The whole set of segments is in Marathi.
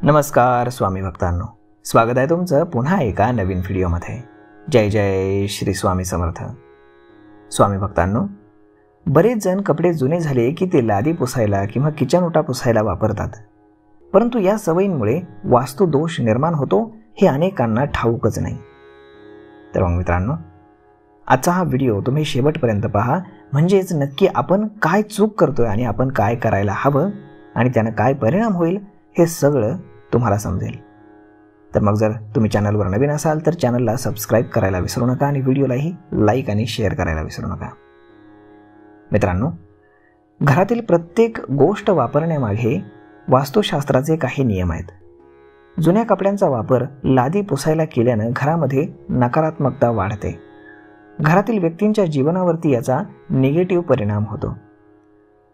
नमस्कार स्वामी भक्तांनो, स्वागत आहे तुमचं पुन्हा एका नवीन व्हिडिओमध्ये। जय जय श्री स्वामी समर्थ। स्वामी भक्तांनो, बरेच जण कपडे जुने झाले की ते लादी पुसायला किंवा किचन ओटा पुसायला वापरतात, परंतु या सवयींमुळे वास्तु दोष निर्माण होतो हे अनेकांना ठाऊकच नाही। तर मग मित्रांनो, आजचा हा व्हिडिओ तुम्ही शेवटपर्यंत पहा, म्हणजेच नक्की आपण काय चूक करतोय आणि आपण काय करायला हवं आणि त्याने काय परिणाम होईल हे सगळं तुम्हाला समजेल। तर मग जर तुम्ही चॅनलवर नवीन असाल तर चॅनलला सबस्क्राइब करायला विसरू नका आणि व्हिडिओलाही लाईक आणि शेअर करायला विसरू नका। मित्रांनो, घरातील प्रत्येक गोष्ट वापरण्यामागे वास्तुशास्त्राचे काही नियम आहेत। जुन्या कपड्यांचा वापर लादी पुसायला केल्याने घरामध्ये नकारात्मकता वाढते। घरातील व्यक्तींच्या जीवनावरती याचा निगेटिव्ह परिणाम होतो।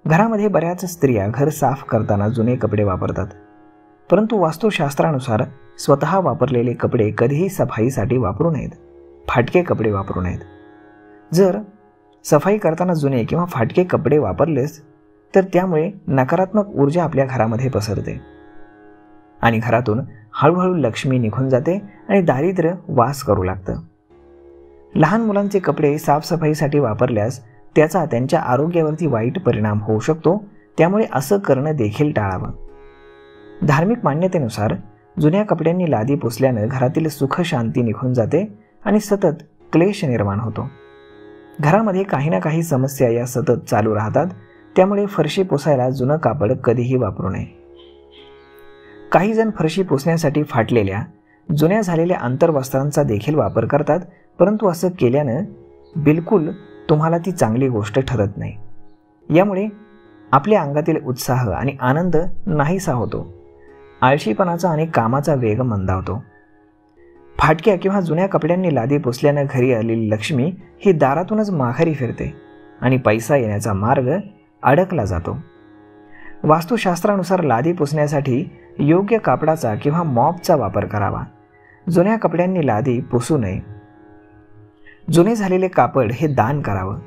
घरामध्ये बऱ्याच स्त्रिया घर साफ करताना जुने कपडे वापरतात, परंतु वास्तुशास्त्रानुसार स्वतः वापरलेले कपडे कधीही सफाईसाठी वापरू नयेत, फाटके कपडे वापरू नयेत। जर सफाई करताना जुने किंवा फाटके कपडे वापरलेस तर त्यामुळे नकारात्मक ऊर्जा आपल्या घरामध्ये पसरते आणि घरातून हळूहळू लक्ष्मी निघून जाते आणि दारिद्र्य वास करू लागतं। लहान मुलांचे कपडे साफसफाईसाठी वापरल्यास त्याचा त्यांच्या आरोग्यावरती वाईट परिणाम होऊ शकतो, त्यामुळे असं करणं देखील टाळावं। धार्मिक मान्यतेनुसार जुन्या कपड्यांनी लादी पुसल्यानं घरातील सुख शांती निघून जाते आणि सतत क्लेश निर्माण होतो। घरामध्ये काही ना काही समस्या या सतत चालू राहतात, त्यामुळे फरशी पुसायला जुनं कापड कधीही वापरू नये। काही जण फरशी पुसण्यासाठी फाटलेल्या जुन्या झालेल्या आंतरवस्त्रांचा देखील वापर करतात, परंतु असं केल्यानं बिलकुल तुम्हाला ती चांगली गोष्ट ठरत नाही। यामुळे आपल्या अंगातील उत्साह आणि आनंद नाहीसा होतो, आळशीपणाचा आणि कामाचा वेग मंदावतो। फाटक्या किंवा जुन्या कपड्यांनी लादी पुसल्यानं घरी आलेली लक्ष्मी ही दारातूनच माघारी फिरते आणि पैसा येण्याचा मार्ग अडकला जातो। वास्तुशास्त्रानुसार लादी पुसण्यासाठी योग्य कापडाचा किंवा मॉपचा वापर करावा। जुन्या कपड्यांनी लादी पुसू नये। जुने झालेले कापड हे दान करावं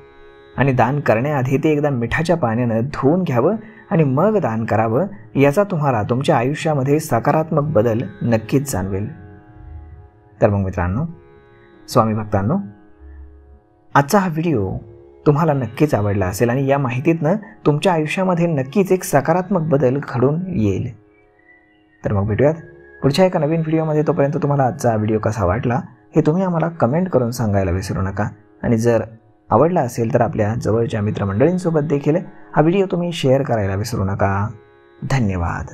आणि दान करण्याआधी ते एकदा मिठाच्या पाण्यानं धुवून घ्यावं आणि मग दान करावं। याचा तुम्हाला तुमच्या आयुष्यामध्ये सकारात्मक बदल नक्कीच जाणवेल। तर मग मित्रांनो, स्वामी भक्तांनो, आजचा हा व्हिडिओ तुम्हाला नक्कीच आवडला असेल आणि या माहितीतनं तुमच्या आयुष्यामध्ये नक्कीच एक सकारात्मक बदल घडून येईल। तर मग भेटूयात पुढच्या एका नवीन व्हिडिओमध्ये। तोपर्यंत तुम्हाला आजचा व्हिडिओ कसा वाटला हे तुम्ही आम्हाला कमेंट करून सांगायला विसरू नका आणि जर आवडला असेल तर आपल्या जवळच्या मित्रमंडळींसोबत देखील हा व्हिडिओ तुम्ही शेअर करायला विसरू नका। धन्यवाद।